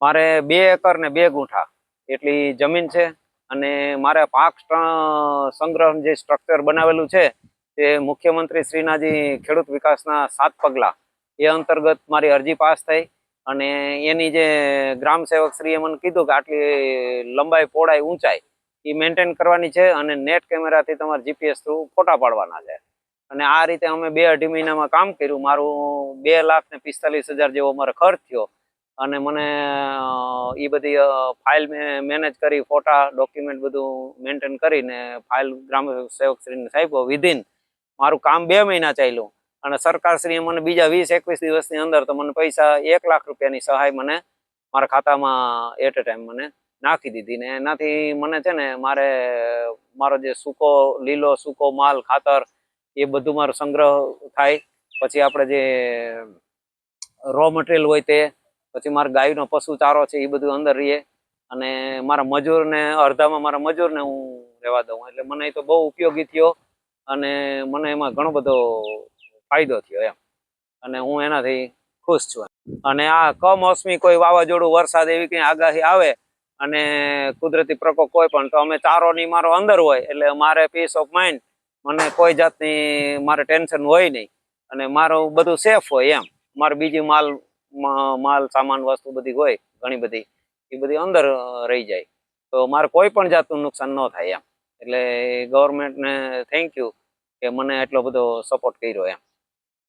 મારે 2 એકર ને 2 ગુંઠા એટલી જમીન છે અને મારે પાક સંગ્રહ જે સ્ટ્રક્ચર બનાવેલું છે તે મુખ્યમંત્રી શ્રીના જે ખેડૂત વિકાસના 7 પગલા એ અંતર્ગત મારી અરજી પાસ થઈ અને એની જે ગ્રામ સેવક શ્રીએ મને કીધું કે આટલી લંબાઈ પહોળાઈ ઊંચાઈ એ મેન્ટેન કરવાની છે અને નેટ કેમેરાથી તમારે જીપીએસ થ્રુ ફોટા પાડવાના છે અને આ રીતે અમે 2-2.5 મહિનામાં કામ કર્યું. મારું 2,45,000 જેવો મારો ખર્ચ થયો અને મને એ બધી ફાઇલ મેનેજ કરી, ફોટા ડોક્યુમેન્ટ બધું મેન્ટેન કરીને ફાઇલ ગ્રામ સેવક શ્રીને સાહેબ વિધિન મારું કામ 2 મહિના ચાલ્યું અને સરકારશ્રીએ મને બીજા 20-21 દિવસની અંદર તો મને પૈસા 1 લાખ રૂપિયાની સહાય મને મારા ખાતામાં એટ એ ટાઈમ મને નાખી દીધી ને એનાથી મને છે ને મારો જે લીલો સૂકો માલ ખાતર એ બધું મારો સંગ્રહ થાય. પછી આપણે જે રો મટીરિયલ હોય તે, પછી મારા ગાયનો પશુ ચારો છે એ બધું અંદર રહીએ અને મારા મજૂરને અડધામાં મારા મજૂરને હું રહેવા દઉં. એટલે મને એ તો બહુ ઉપયોગી થયો અને મને એમાં ઘણો બધો ફાયદો થયો એમ અને હું એનાથી ખુશ છું. અને આ કમોસમી કોઈ વાવાઝોડું, વરસાદ એવી કંઈ આગાહી આવે અને કુદરતી પ્રકોપ કોઈ પણ, તો અમે ચારોની મારો અંદર હોય એટલે મારે પીસ ઓફ માઇન્ડ, મને કોઈ જાતની મારે ટેન્શન હોય નહીં અને મારું બધું સેફ હોય એમ. મારે બીજી માલ સામાન વસ્તુ બધી હોય ઘણી બધી, એ બધી અંદર રહી જાય તો મારે કોઈ પણ જાતનું નુકસાન ન થાય એમ. એટલે ગવર્મેન્ટને થેન્ક યુ કે મને એટલો બધો સપોર્ટ કર્યો એમ.